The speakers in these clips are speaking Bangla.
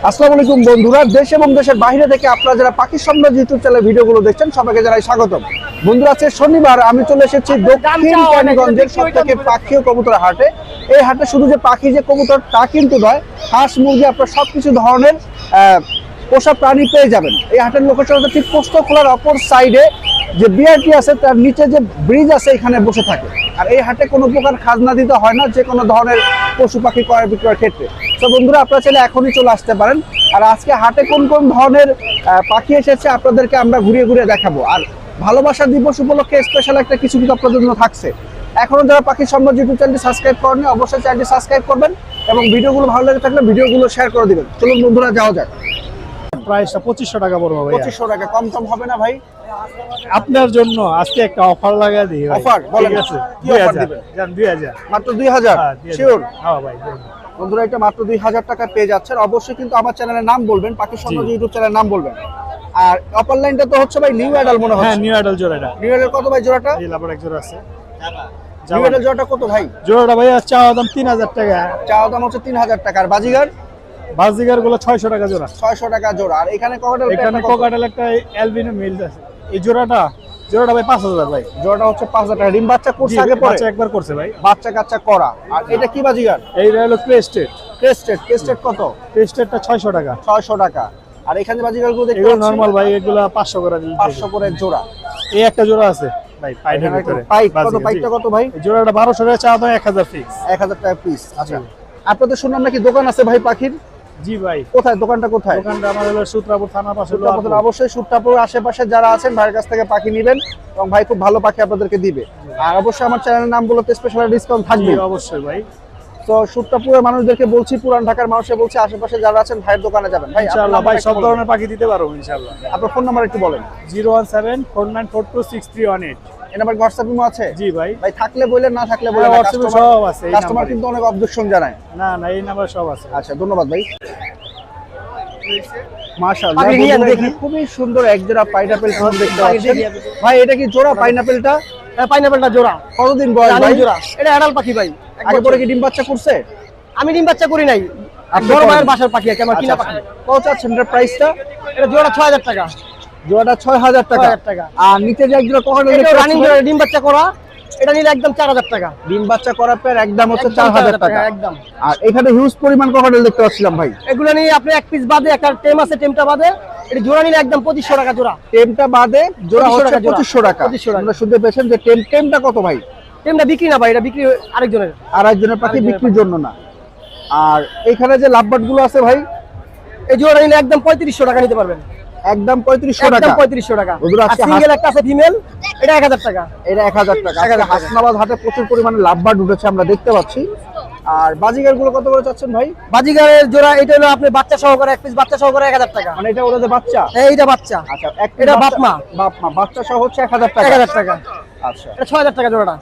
আসসালামু আলাইকুম বন্ধুরা, দেশ এবং দেশের বাইরে থেকে আপনারা যারা পাখি সাম্রাজ্য ইউটিউব চ্যানেলে ভিডিওগুলো দেখছেন সবাইকে জানাই স্বাগতম। বন্ধুরা, আজকে শনিবার আমি চলে এসেছি দক্ষিণ কেরানীগঞ্জের সবথেকে পাখি ও কবুতর হাটে। এই হাটে শুধু যে পাখি যে কবুতর তা কিন্তু নয়, হাঁস মুরগি আপনারা সবকিছু ধরনের পোষা প্রাণী পেয়ে যাবেন। এই হাটের লোকেশন ঠিক পোস্ত খোলার অপর সাইডে যে বিআরটি আছে তার নিচে যে ব্রিজ আছে এখানে বসে থাকে। আর এই হাটে কোনো প্রকার খাজনা দিতে হয় না যে কোনো ধরনের পশু পাখি ক্রয় বিক্রয়ের ক্ষেত্রে। তো বন্ধুরা, আপনারা চাইলে এখনই চলে আসতে পারেন। আর আজকে হাটে কোন কোন ধরনের পাখি এসেছে আপনাদেরকে আমরা ঘুরিয়ে ঘুরিয়ে দেখাবো। আর ভালোবাসা দিবস উপলক্ষে স্পেশাল একটা কিছু কিন্তু আপনাদের জন্য থাকছে। এখনো যারা পাখি সাম্রাজ্য ইউটিউব চ্যানেলটি সাবস্ক্রাইব করেননি অবশ্যই চ্যানেলটি সাবস্ক্রাইব করবেন এবং ভিডিওগুলো ভালো লেগে থাকলে ভিডিওগুলো শেয়ার করে দিবেন। চলুন বন্ধুরা, যাওয়া যাক। প্রাইসটা 2500 টাকা পড়বে ভাই। 2500 টাকা কম টম হবে না ভাই? আপনার জন্য আজকে একটা অফার লাগা দিই ভাই। অফার বলেন, ঠিক আছে, কি অফার দিবেন? জান 2000 মাত্র 2000 শিওর? হ্যাঁ ভাই। বন্ধুরা, এটা মাত্র 2000 টাকা পেয়ে যাচ্ছেন। অবশ্যই কিন্তু আমার চ্যানেলের নাম বলবেন, পাখি সাম্রাজ্য ইউটিউব চ্যানেলের নাম বলবেন। আর অপার লাইনটা তো হচ্ছে ভাই নিউ অ্যাডাল মনে হচ্ছে। হ্যাঁ, নিউ অ্যাডাল জোড়াটা। নিউ অ্যাডাল কত ভাই জোড়াটা? এই লাভার এক জোড়া আছে। নিউ অ্যাডাল জোড়াটা কত ভাই? জোড়াটা ভাই চাওয়া দাম 3000 টাকা। চাওয়া দাম হচ্ছে 3000 টাকা। আর বাজিগার? বাজিগার গুলো 600 টাকা জোড়া। 600 টাকা জোড়া। আর এখানে ককাটেল? এখানে কোকাটেল একটা অ্যালবিনো মেল আছে। এই জোড়াটা ভাই 5000 ভাই। জোড়াটা হচ্ছে 5000 টাকা। ডিম বাচ্চা করছে আগে পরে? বাচ্চা একবার করছে ভাই। বাচ্চা কাচ্চা করা। আর এটা কি বাজিগার? এইটা হলো ক্রেস্টেড। ক্রেস্টেড কত? ক্রেস্টেডটা 600 টাকা। 600 টাকা। আর এখানে বাজিগারগুলো দেখতে এগুলো পাচ্ছি নরমাল ভাই, এগুলো 500 করে দিন। 500 করে জোড়া। এই একটা জোড়া আছে ভাই পাইনের ভিতরে। পাইপ কত? পাইপটা কত ভাই? এই জোড়াটা 1200 টাকা, চাওয়া দাম 1000 ফিক্স। 1000 টাকা পিস। আচ্ছা, আপনাদের শুনলাম নাকি দোকান আছে ভাই পাখির? জি ভাই। কোথায় দোকানটা? কোথায়? দোকানটা আমার হলো সূত্রাপুর থানা পাশে। অবশ্যই সূত্রাপুর আশেপাশে যারা আছেন ভাইয়ের কাছ থেকে পাখি নেবেন এবং ভাই খুব ভালো পাখি আপনাদেরকে দিবে। আর অবশ্যই আমার চ্যানেলের নাম বলতে স্পেশাল ডিসকাউন্ট থাকবে অবশ্যই ভাই। তো সূত্রাপুরের মানুষদেরকে বলছি, পুরান ঢাকার মানুষে বলছি আশেপাশে যারা আছেন ভাইয়ের দোকানে যাবেন। ভাই ইনশাআল্লাহ ভাই সব ধরনের পাখি দিতে পারবো ইনশাআল্লাহ। আপনার ফোন নাম্বার একটু বলেন। 01749426318। এই নাম্বার হোয়াটসঅ্যাপ ইমো আছে? জি ভাই। ভাই থাকলে বলেন, না থাকলে বলেন। হোয়াটসঅ্যাপে সব আছে। কাস্টমার কিন্তু অনেক অবজেকশন জানায়। না না, এই নাম্বার সব আছে। আচ্ছা, ধন্যবাদ ভাই। মাশাআল্লাহ, দেখি খুবই সুন্দর এক জোড়া পাইনাপেল দেখতে পাচ্ছেন। ভাই এটা কি জোড়া পাইনাপেলটা? পাইনাপেলটা জোড়া। কতদিন বয়স ভাই? জোড়া। এটা অ্যাডাল্ট পাখি ভাই। আগে পরে কি ডিম বাচ্চা করছে? আমি ডিম বাচ্চা করি নাই, আপনি বড় করেন? ভাইয়ের বাসার পাখি আছে, আমার কিনা আচ্ছা, পাখি। কত চাচ্ছেন এটার প্রাইসটা? এটা জোড়া 6000 টাকা। জোড়াটা 6000 টাকা। 6000 টাকা। আর নিচে যে এক জোড়া কখনো এটা রানিং জোড়া, ডিম বাচ্চা করা। এটা নিলে একদম 4000 টাকা। ডিম বাচ্চা করার পর একদম হচ্ছে 4000 টাকা একদম। আর এখানে হিউজ পরিমাণ কখনো দেখতে পাচ্ছিলাম ভাই। এগুলো নিয়ে আপনি এক পিস বাদে একটা টেম আছে, টেমটা বাদে এটা জোড়া নিলে একদম 2500 টাকা জোড়া। টেমটা বাদে জোড়া 2500 হচ্ছে টাকা জোড়া। 2500 টাকা। 2500 টাকা। আমরা শুনতে পেয়েছেন যে টেমটা কত ভাই? টেমটা বিক্রি না ভাই, এটা বিক্রি আরেকজনের। আর একজনের পাখি বিক্রির জন্য না। আর এখানে যে লাভবার্ড গুলো আছে ভাই, এই জোড়া নিলে একদম 3500 টাকা নিতে পারবেন। একদম 3500 টাকা। একদম 3500 টাকা। বন্ধুরা, আর আজকে সিঙ্গেল একটা আছে ফিমেল, এটা 1000 টাকা। এটা 1000 টাকা। আজকে 1000 টাকা। হাসনাবাদ হাটে প্রচুর পরিমাণে লাভবার্ড উঠেছে আমরা দেখতে পাচ্ছি। আর বাজিগার গুলো কত করে চাচ্ছেন ভাই? বাজিগারের জোড়া এটা হলো আপনি বাচ্চা সহকারে, এক পিস বাচ্চা সহকারে 1000 টাকা। মানে এটা ওদের বাচ্চা? এইটা বাচ্চা। আচ্ছা, এটা বাপ মা। বাচ্চা সহ হচ্ছে 1000 টাকা। 1000 টাকা। আচ্ছা, এটা 6000 টাকা জোড়াটা।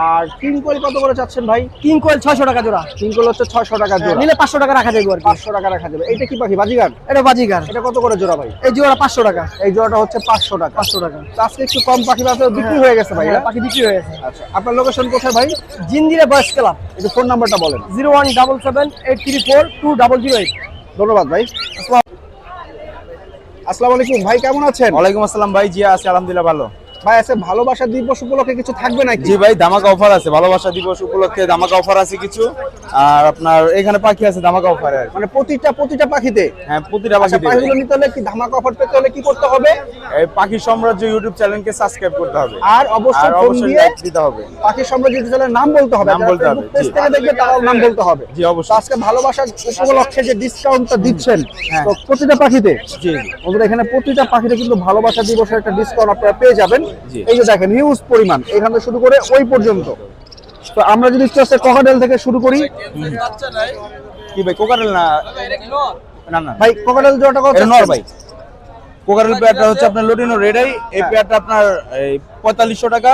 আর কিং কোয়েল কত করে চাচ্ছেন ভাই? কিং কোয়েল 600 টাকা জোড়া। কিং কোয়েল হচ্ছে 600 টাকা জোড়া। নিলে 500 টাকা রাখা যাবে আর কি। 500 টাকা রাখা যাবে। এটা কি পাখি? বাজিগার? এটা বাজিগার। এটা কত করে জোড়া ভাই? এই জোড়া 500 টাকা। এই জোড়াটা হচ্ছে 500 টাকা। 500 টাকা। তো আজকে একটু কম পাখি বাজারে বিক্রি হয়ে গেছে ভাই। পাখি বিক্রি হয়ে গেছে। আচ্ছা, আপনার লোকেশন কোথায় ভাই? জিঞ্জিরা বয়স ক্লাব। একটু ফোন নাম্বারটা বলেন। 01778342008। ধন্যবাদ ভাই। আসসালামু আলাইকুম ভাই, কেমন আছেন? ওয়ালাইকুম আসসালাম ভাই। জি আছি আলহামদুলিল্লাহ ভালো। ভাই আছে ভালোবাসা দিবস উপলক্ষে কিছু থাকবে নাকি? জি ভাই, ধামাকা অফার আছে। ভালোবাসা দিবস উপলক্ষে ধামাকা অফার আছে কিছু। আর আপনার এখানে পাখি আছে ধামাকা অফারে। মানে প্রতিটা পাখিতে? হ্যাঁ, প্রতিটা আচ্ছা, পাখিতে। পাখিগুলো নিতে হলে কি ধামাকা অফার পেতে হলে কি করতে হবে? এই পাখি সাম্রাজ্য ইউটিউব চ্যানেলকে সাবস্ক্রাইব করতে হবে আর অবশ্যই ফোন দিয়ে লাইক দিতে হবে। পাখি সাম্রাজ্য চ্যানেলের নাম বলতে হবে। নাম বলতে হবে, পেজ জি। থেকে দেখবে তারাও নাম বলতে হবে। জি তো অবশ্যই। আজকে ভালোবাসার উপলক্ষে যে ডিসকাউন্টটা দিচ্ছেন হ্যাঁ। তো প্রতিটা পাখিতে? জি বন্ধুরা, এখানে প্রতিটা পাখিতে কিন্তু ভালোবাসা দিবসের একটা ডিসকাউন্ট আপনারা পেয়ে যাবেন। জি। এই যে দেখেন হিউজ পরিমাণ, এখান থেকে শুরু করে ওই পর্যন্ত। তো আমরা যদি ককাটেল থেকে শুরু করি কি ভাই, কোকারেল না? না না ভাই, ককাটেল জোড়াটা কত? এটা নর ভাই। কোকারেল পেয়ারটা হচ্ছে আপনার লটিনো রেডাই। এই পেয়ারটা আপনার 4500 টাকা।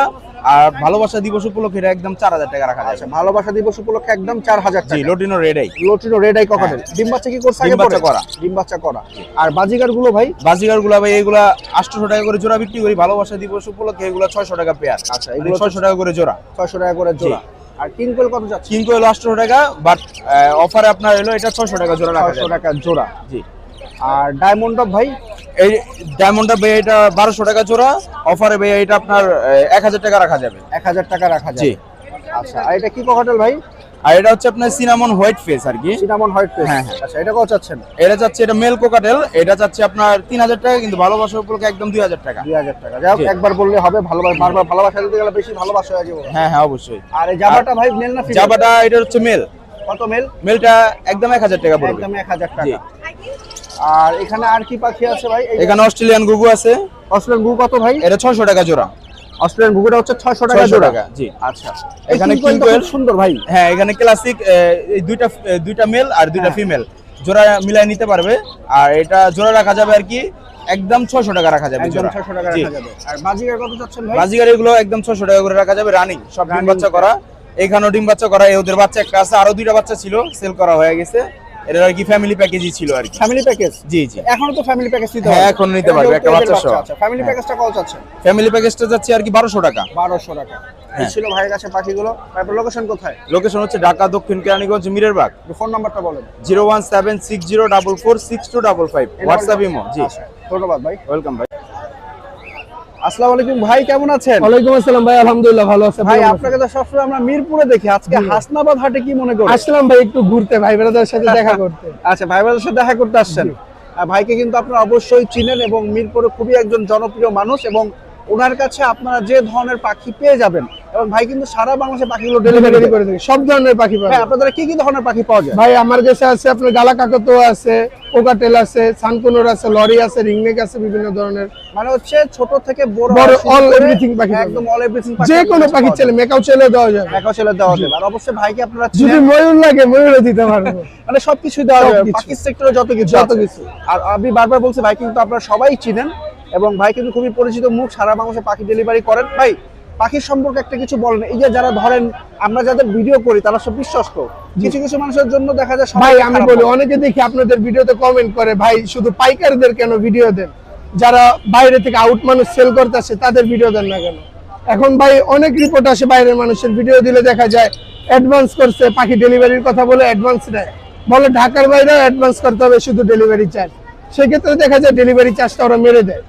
আর ভালোবাসা দিবস উপলক্ষে এটা একদম 4000 টাকা রাখা যায়। ভালোবাসা দিবস উপলক্ষে একদম 4000 জি, টাকা। লটিনো red-eye. Lutino red eye cockatiel. ডিম বাচ্চা কি করছে? ডিম আগে বাচ্চা পরে? করা। ডিম বাচ্চা করা। আর বাজিগার গুলো ভাই? বাজিগার গুলা ভাই এগুলা 800 টাকা করে জোড়া বিক্রি করি। ভালোবাসা দিবস উপলক্ষে এগুলা 600 টাকা পেয়ার। আচ্ছা, এগুলো এগুলো 600 টাকা করে জোড়া। 600 টাকা করে জোড়া। আর কিং কোয়েল কত যাচ্ছে? কিন্তু হলো 800 টাকা, বাট অফারে আপনার হলো এটা 600 টাকা জোড়া রাখা 600 যাবে। টাকা জোড়া। জি। আর ডায়মন্ড অফ ভাই? এই ডায়মন্ডটা ভাই এটা 1200 টাকা জোড়া, অফারে ভাই এটা আপনার 1000 টাকা রাখা যাবে। 1000 টাকা রাখা জি। যাবে। আচ্ছা, আর এটা কি ককাটেল ভাই? আর এটা হচ্ছে আপনার সিনামন হোয়াইট ফেস আর কি। Cinnamon white face. হ্যাঁ। আচ্ছা, এটা কত চাচ্ছেন? এটা যাচ্ছে, এটা মেল কোকাটেল, এটা যাচ্ছে আপনার 3000 টাকা, কিন্তু ভালোবাসার উপলক্ষে একদম 2000 টাকা। 2000 টাকা। যাই হোক, জি। একবার বললে হবে, ভালোবাসা বারবার ভালোবাসা দিতে গেলে বেশি ভালোবাসা হয়ে যাবে। হ্যাঁ হ্যাঁ অবশ্যই। আর এই জাবাটা ভাই মেল না ফিমেল? জাবাটা এটা হচ্ছে মেল। কত মেল? মেলটা একদম 1000 টাকা পড়বে। একদম 1000 জি। টাকা। আর এখানে আর কি পাখি আছে ভাই? এখানে অস্ট্রেলিয়ান গুগু আছে, অস্ট্রেলিয়ান গুগু কত ভাই? এটা 600 টাকা জোড়া। অস্ট্রেলিয়ান গুগুটা হচ্ছে 600 টাকা 600 জোড়া। টাকা, জি। আচ্ছা, এখানে এখানে কিং কিং কোয়েল কোয়েল সুন্দর ভাই। হ্যাঁ, এখানে ক্লাসিক এই দুইটা মেল আর দুইটা হ্যাঁ। ফিমেল জোড়া মিলাই নিতে পারবে। আর এটা জোড়া রাখা যাবে আর কি একদম 600 টাকা রাখা যাবে একদম জোড়া। 600 টাকা জি। রাখা যাবে। আর বাজিগার কত চাচ্ছেন ভাই? বাজিগার এগুলো একদম 600 টাকা করে রাখা যাবে, রানিং সব ডিম Running বাচ্চা করা। এখানেও ডিম বাচ্চা করা, ওদের বাচ্চা একটা আছে, আরো দুইটা বাচ্চা ছিল, সেল করা হয়ে গেছে। এটা আর কি ফ্যামিলি প্যাকেজই ছিল আর কি। Family package? জি জি। এখনো তো ফ্যামিলি প্যাকেজ নিতে হ্যাঁ, হবে। এখনো নিতে পারবে, একটা বাচ্চা সহ। আচ্ছা, ফ্যামিলি হ্যাঁ। প্যাকেজটা কত চাচ্ছেন? ফ্যামিলি প্যাকেজটা যাচ্ছে আর কি 1200 টাকা। 1200 টাকা। এই হ্যাঁ। ছিল ভাইয়ের কাছে পাখিগুলো। তারপর লোকেশন কোথায়? লোকেশন হচ্ছে ঢাকা দক্ষিণ কেরানীগঞ্জ মিররবাগ। ফোন নাম্বারটা বলেন। 01760446255 হোয়াটসঅ্যাপ ইমো। জি। আচ্ছা, ধন্যবাদ ভাই। ওয়েলকাম ভাই। আসসালামু আলাইকুম ভাই, কেমন আছেন? ওয়ালাইকুম আসসালাম ভাই, আলহামদুলিল্লাহ ভালো আছে। ভাই আপনাকে তো সবসময় আমরা মিরপুরে দেখি, আজকে হাসনাবাদ হাটে কি মনে করেন? আসলাম ভাই একটু ঘুরতে, ভাই ব্রাদারের সাথে দেখা করতে। আচ্ছা, ভাই বোনের সাথে দেখা করতে আসছেন। আর ভাইকে কিন্তু আপনারা অবশ্যই চিনেন এবং মিরপুরে খুবই একজন জনপ্রিয় মানুষ, এবং ওনার কাছে আপনারা যে ধরনের পাখি পেয়ে যাবেন, এবং ভাই কিন্তু সারা বাংলাদেশে পাখিগুলো ডেলিভারি ডেলিভারি করে দিই, সব ধরনের পাখি ভাই পাবেন। আপনাদের কি কি ধরনের পাখি পাওয়া যায়? ভাই আমার কাছে আছে আপনার গালা কাকাতুয়া আছে, কোকাটেল আছে, সানকুনোর আছে, লরি আছে, রিংনেক আছে, বিভিন্ন ধরনের মানে হচ্ছে ছোট থেকে বড় বড় শুরু all করে everything পাখি পাবেন। একদম অল এভরিথিং যে কোনো পাখি ছেলে মেকাও ছেলে দেওয়া যাবে। একা ছেলে দেওয়া যাবে। আর অবশ্যই ভাইকে আপনারা যদি চিনেন, ময়ূর লাগে ময়ূরও দিতে পারবো। মানে সবকিছু দেওয়া যাবে, সবকিছু। পাখি সেক্টরে যত কিছু যত আছে। কিছু। আর আমি বারবার বলছি ভাই কিন্তু আপনারা সবাই চিনেন, এবং ভাই কিন্তু খুবই পরিচিত মুখ, সারা বাংলাদেশে পাখি ডেলিভারি করেন। ভাই পাখির সম্পর্কে একটা কিছু বলেন। এই যে যারা ধরেন আমরা যাদের ভিডিও করি তারা সব বিশ্বস্ত, কিছু কিছু মানুষের জন্য দেখা যায় সবাই ভাই আমি খারাপ বলি, হয়। অনেকে দেখি আপনাদের ভিডিওতে কমেন্ট করে, ভাই শুধু পাইকারদের কেন ভিডিও দেন, যারা বাইরে থেকে আউট মানুষ সেল করতে আসে তাদের ভিডিও দেন না কেন? এখন ভাই অনেক রিপোর্ট আসে বাইরের মানুষের, ভিডিও দিলে দেখা যায় অ্যাডভান্স করছে, পাখি ডেলিভারির কথা বলে অ্যাডভান্স নেয়, বলে ঢাকার বাইরে অ্যাডভান্স করতে হবে শুধু ডেলিভারি চার্জ। সেক্ষেত্রে দেখা যায় ডেলিভারি চার্জটা ওরা মেরে দেয়,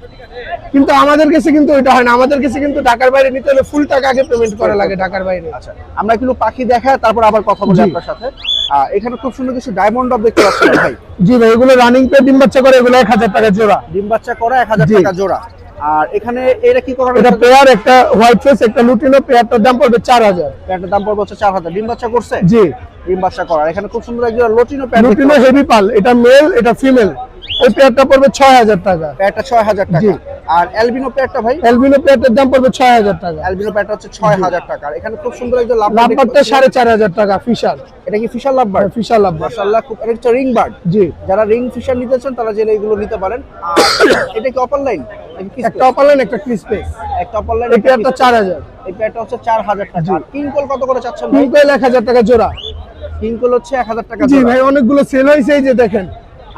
কিন্তু আমাদের কাছে কিন্তু ওইটা হয় না। আমাদের কাছে কিন্তু ঢাকার বাইরে নিতে হলে ফুল টাকা আগে পেমেন্ট করা লাগে ঢাকার বাইরে। আচ্ছা, আমরা কিন্তু পাখি দেখা তারপর আবার কথা বলি জি। আপনার সাথে। এখানে খুব সুন্দর কিছু ডায়মন্ড অফ দেখতে পাচ্ছেন ভাই। জি ভাই, এগুলো রানিং পে ডিম বাচ্চা করে, এগুলো 1000 টাকা জোড়া। ডিম বাচ্চা করা 1000 জি। টাকা জোড়া। আর এখানে এটা কি করা? এটা পেয়ার, একটা হোয়াইট ফেস একটা লুটিনো, পেয়ারটার দাম পড়বে 4000। প্যান্টের দাম পড়বে হচ্ছে 4000। ডিম বাচ্চা করছে? জি, ডিম বাচ্চা করা। এখানে খুব সুন্দর একজন লটিনো প্যান্ট। লুটিনো হেভি পাল, এটা মেল এটা ফিমেল। এই পেয়ারটা পড়বে 6000 টাকা। প্যান্টটা 6000 টাকা। জি। আর অ্যালবিনো প্যান্টটা ভাই? অ্যালবিনো পেয়ারটার দাম পড়বে 6000 টাকা। অ্যালবিনো প্যান্টটা হচ্ছে 6000 টাকা। আর এখানে খুব সুন্দর একজন লাভবারটা 4500 টাকা ফিশার। এটা কি ফিশার লাভবার? ফিশার লাভবার। মাশাআল্লাহ, খুব এটা হচ্ছে রিং বার্ড। জি, যারা রিং ফিশার নিতে চান তারা জেলে এগুলো নিতে পারেন। আর এটা কি অপার লাইন? একটা অপালাইন একটা ক্রিসপেস। একটা অপার লাইন। এই পেয়ারটা 4000। এই প্যান্টটা হচ্ছে 4000 টাকা। আর কিংকল কত করে চাচ্ছেন ভাই? কিংকল 1000 টাকা জোড়া। কিংকল হচ্ছে 1000 টাকা জি জোড়া। ভাই, অনেকগুলো সেল হয়েছে, এই যে দেখেন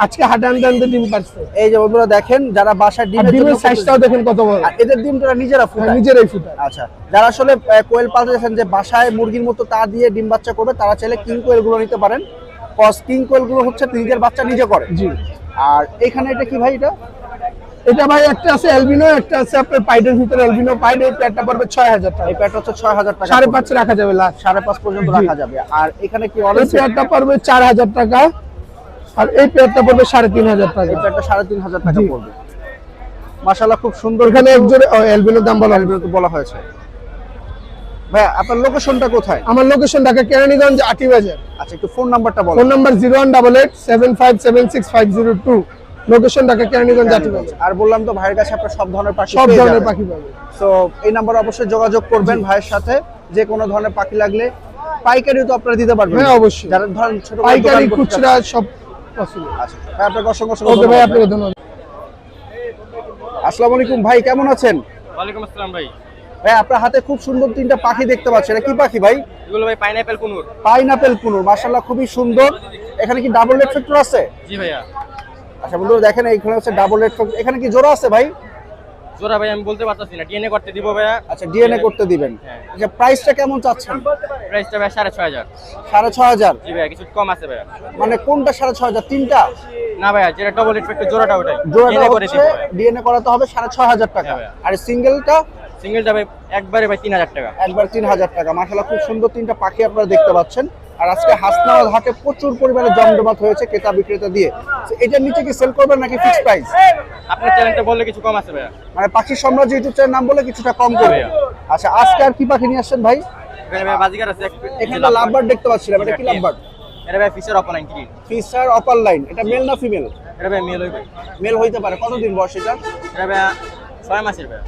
আজকে হাটে আনতে আনতে ডিম পারছে। এই যে বন্ধুরা দেখেন, যারা বাসায় আর ডিমের ডিমের জন্য সাইজটাও দেখেন কত বড়। আর এদের ডিমটা নিজেরা ফুটায়। নিজেরাই ফুটায়। আচ্ছা, যারা আসলে কোয়েল পালতে যাচ্ছেন যে বাসায় মুরগির মতো তা দিয়ে ডিম বাচ্চা করবে, তারা চাইলে কিং কোয়েল গুলো নিতে পারেন। কস কিং কোয়েল গুলো হচ্ছে নিজের বাচ্চা নিজে করে। জি। আর এখানে এটা কি ভাই? এটা ভাই একটা আছে অ্যালবিনো, একটা আছে আপনার পাইডের ভিতরে অ্যালবিনো পাইড। এই প্যাডটা পড়বে 6000 টাকা। এই প্যাডটা হচ্ছে 6000 টাকা। 5.5 রাখা যাবে লাস্ট। 5.5 পর্যন্ত জি। রাখা যাবে। আর এখানে কি এই অরেঞ্জ? প্যাডটা পড়বে 4000 টাকা, আর এই প্যাডটা পড়বে 3500 টাকা। এই প্যাডটা 3500 টাকা জি। পড়বে। মাশাআল্লাহ, খুব সুন্দর। এখানে এক জোড়ে অ্যালবিনোর দাম বলা অ্যালবিনো তো বলা হয়েছে। ভাই আপনার লোকেশনটা কোথায়? আমার লোকেশন ঢাকা কেরানীগঞ্জ আটি বাজার। আচ্ছা, একটু ফোন নাম্বারটা বলুন। Phone number 01887576502। Location Dhaka Keraniganj আটি বাজার। আর বললাম তো ভাইয়ের কাছে আপনার সব ধরনের পাখি সব পেয়ে ধরনের যাবেন। পাখি পাবে। তো এই নাম্বারে অবশ্যই যোগাযোগ করবেন ভাইয়ের সাথে। যে কোনো ধরনের পাখি লাগলে পাইকারিও তো আপনারা দিতে পারবেন। হ্যাঁ, অবশ্যই। যারা ধরেন ছোট করে পাইকারি দোকান করতে খুচরা চাচ্ছেন। সব পসিবল। আচ্ছা ভাই, আপনাকে অসংখ্য ওকে ভাই, ধন্যবাদ। আপনাকে ধন্যবাদ। আসসালামু আলাইকুম ভাই, কেমন আছেন? ওয়ালাইকুম আসসালাম ভাই। ভাই আপনার হাতে খুব সুন্দর 3টা পাখি দেখতে পাচ্ছি। এটা কি পাখি ভাই? এগুলো ভাই পাইনাপেল কুনুর। পাইনাপেল কুনুর। মাশাআল্লাহ, খুবই সুন্দর। এখানে কি ডাবল রেড ফ্যাক্টর আছে? জি ভাইয়া। আচ্ছা বন্ধুরা দেখেন, এখানে হচ্ছে ডাবল রেড ফ্যাক্টর। এখানে কি জোড়া আছে ভাই? জোড়া ভাই আমি বলতে পারতাছি না, ডিএনএ করতে দিব ভাইয়া। আচ্ছা ডিএনএ করতে দিবেন। হ্যাঁ। আচ্ছা প্রাইসটা কেমন চাচ্ছেন? প্রাইসটা ভাই 6,500। 6,500 জি ভাইয়া, কিছু কম আছে ভাইয়া। মানে কোনটা 6,500? তিনটা না ভাইয়া, যেটা ডবল এক্সপেক্ট জোড়াটা ওটাই জোড়াটা DNA করে হচ্ছে দিব ভাইয়া। ডিএনএ করাতে হবে 6,500 টাকা। হ্যাঁ ভাইয়া। আর সিঙ্গেলটা সিঙ্গেলটা ভাই একবারে ভাই 3,000 টাকা। একবার 3,000 টাকা। মাশাআল্লাহ খুব সুন্দর তিনটা পাখি আপনারা দেখতে পাচ্ছেন। আর আজকে হাসনাবাদ হাটে প্রচুর পরিমাণে জমজমাট হয়েছে ক্রেতা বিক্রেতা দিয়ে। তো এটার নিচে কি সেল করবেন নাকি ফিক্সড প্রাইস? আপনার চ্যানেলটা বললে কিছু কম আছে ভাইয়া। মানে পাখির সাম্রাজ্য ইউটিউব চ্যানেল নাম বলে কিছুটা কম করবে। ভাইয়া। আচ্ছা আজকে আর কি পাখি নিয়ে আসছেন ভাই? এখানে ভাই বাজিকার আছে এখানে লাভবার্ড দেখতে পাচ্ছিলাম, এটা কি লাভবার্ড? এটা ভাই ফিশার অফলাইন কি? Fisher upper line. এটা মেল না ফিমেল? এটা ভাই মেল হইবে। মেল হইতে পারে। কতদিন বয়স এটা? এটা ভাই 6 মাসের ভাইয়া।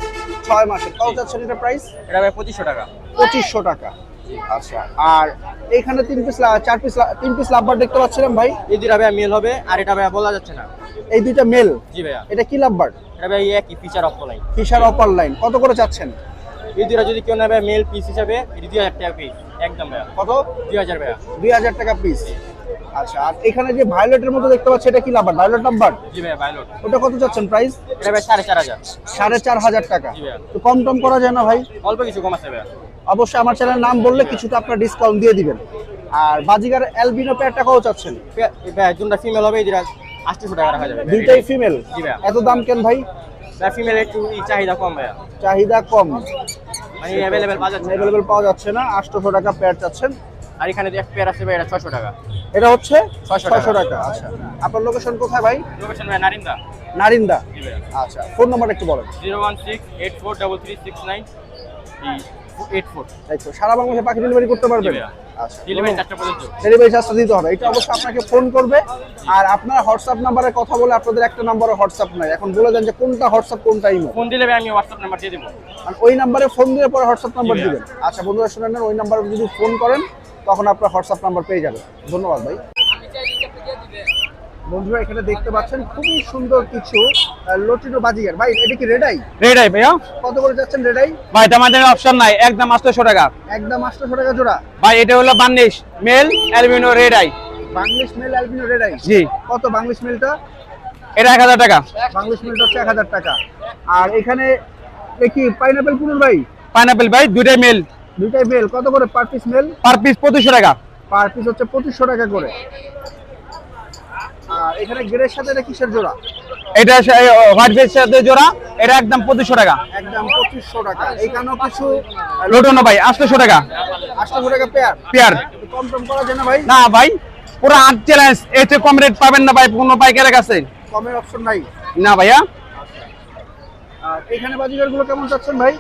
6 মাসের। কত যাচ্ছে এটা প্রাইস? এটা ভাই 2500 টাকা। 2500 টাকা। আচ্ছা আর এখানে 3 পিস লাভবার্ড দেখতে পাচ্ছিলাম ভাই। এই দুইটা ভাই মেল হবে, আর এটা ভাই বলা যাচ্ছে না। এই দুইটা মেল। জি ভাইয়া। এটা কি লাভবার্ড? এটা ভাই একই fisher offline. Fisher upper line. কত করে চাচ্ছেন? এই দুইটা যদি কেউ নেবে মেল পিস হিসাবে এটা 2000 টাকা পিস একদম ভাইয়া। কত? 2000 ভাইয়া। 2000 টাকা পিস। আচ্ছা আর এখানে যে ভায়োলেটের মতো দেখতে পাচ্ছি এটা কি লাভবার্ড? Violet lovebird. জি ভাইয়া ভাইলট। ওটা কত চাচ্ছেন প্রাইস? এটা ভাই 4,500। 4,500 টাকা। জি ভাইয়া। তো কম টম করা যায় না ভাই? অল্প কিছু কম আছে ভাইয়া। অবশ্যই আমার চ্যানেলের নাম বললে কিছুটা আপনার ডিসকাউন্ট দিয়ে দিবেন। আর বাজিগার অ্যালবিনো পেয়ারটা কত চাচ্ছেন? ভাই দুটো ফিমেল হবে, এই দুটা 800 টাকা রাখা যাবে। দুইটাই ফিমেল। জি ভাইয়া। এত দাম কেন ভাই? ভাই ফিমেল একটু চাহিদা কম ভাইয়া, চাহিদা কম, মানে অ্যাভেলেবেল পাওয়া যাচ্ছে না। অ্যাভেলেবল পাওয়া যাচ্ছে না। 800 টাকা পেয়ার চাচ্ছেন। আর এখানে যে এক পেয়ার আছে ভাই, এটা 600 টাকা। এটা হচ্ছে 600 600 টাকা। আচ্ছা আপনার লোকেশন কোথায় ভাই? লোকেশন ভাই নারিন্দা। নারিন্দা। জি ভাইয়া। আচ্ছা ফোন নাম্বার একটু বলেন। 01684336984। একটু সারা বাংলাদেশে পাখি ডেলিভারি করতে পারবেন? জি ভাইয়া। আচ্ছা ডেলিভারি 4টা পর্যন্ত। ডেলিভারি চার্জটা দিতে হবে। এটা অবশ্যই আপনাকে ফোন করবে। আর আপনার হোয়াটসঅ্যাপ নাম্বারে কথা বলে, আপনাদের একটা নাম্বারে হোয়াটসঅ্যাপ নাই, এখন বলে দেন যে কোনটা হোয়াটসঅ্যাপ কোনটা ইমো। ফোন দিলে ভাই আমি হোয়াটসঅ্যাপ নাম্বার দিয়ে দেবো। আর ওই নাম্বারে ফোন দিলে পরে হোয়াটসঅ্যাপ নাম্বার জি ভাইয়া। দিবেন। আচ্ছা বন্ধুরা শুনে নেন, ওই নাম্বারে যদি ফোন করেন তখন আপনার হোয়াটসঅ্যাপ নাম্বার পেয়ে যাবেন। ধন্যবাদ ভাই। বন্ধুরা এখানে দেখতে পাচ্ছেন খুবই সুন্দর কিছু লটিনো বাজিগার। ভাই এটা কি রেডাই? রেডাই ভাইয়া। কত করে যাচ্ছেন রেডাই? ভাই আমাদের অপশন নাই, একদম 800 টাকা। একদম 800 টাকা জোড়া। ভাই এটা হলো বার্নিশ মেল অ্যালবিনো রেডাই। বাংলিশ মেল অ্যালবিনো রেডাই। জি। কত বাংলিশ মেলটা? এটা 1000 টাকা। বাংলিশ মেলটা হচ্ছে 1000 টাকা। আর এখানে কি পাইনাপেল কুনুর ভাই? পাইনাপল ভাই দুইটাই মেল। দুইটাই মেল। কত করে per piece mail? Per piece 2500 টাকা। পার পিস হচ্ছে 2500 টাকা করে। আর এখানে গ্রের সাথে এটা কিসের জোড়া? এটা হোয়াইট বেস সাথে জোড়া, এটা একদম 2500 টাকা। একদম 2500 টাকা। এইখানেও কিছু লোটনো ভাই 800 টাকা 800 টাকা পেয়ার। পেয়ার। কম টম করা যায় না ভাই? না ভাই পুরো 8 চ্যালেঞ্জ, এতে কম রেট পাবেন না ভাই কোনো পাইকারের কাছে। কমের অপশন নাই। না ভাইয়া। আর এখানে বাজিগার গুলো কেমন চাচ্ছেন ভাই?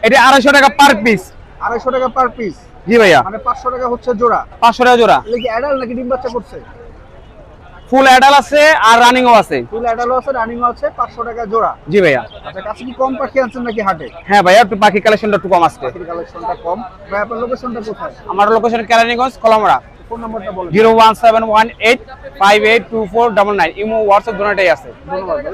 এটা 250 টাকা পার পিস। 250 টাকা পার পিস। জি ভাইয়া। মানে 500 টাকা হচ্ছে জোড়া। 500 টাকা জোড়া। এগুলো কি অ্যাডাল্ট নাকি ডিম বাচ্চা করছে? ফুল অ্যাডাল আছে আর রানিংও আছে। ফুল অ্যাডাল্ট আছে, রানিংও আছে। 500 টাকা জোড়া। জি ভাইয়া। আচ্ছা কাছে কি কম পাখি আনছেন নাকি হাটে? হ্যাঁ ভাইয়া একটু বাকি কালেকশনটা একটু কম আসছে। পাখির কালেকশনটা কম। ভাই আপনার লোকেশনটা কোথায়? আমার লোকেশন কেরানীগঞ্জ কলামড়া। ফোন নাম্বারটা বলেন। 01718582499। ইমো হোয়াটসঅ্যাপ দুটোটাই আছে। ধন্যবাদ ভাই।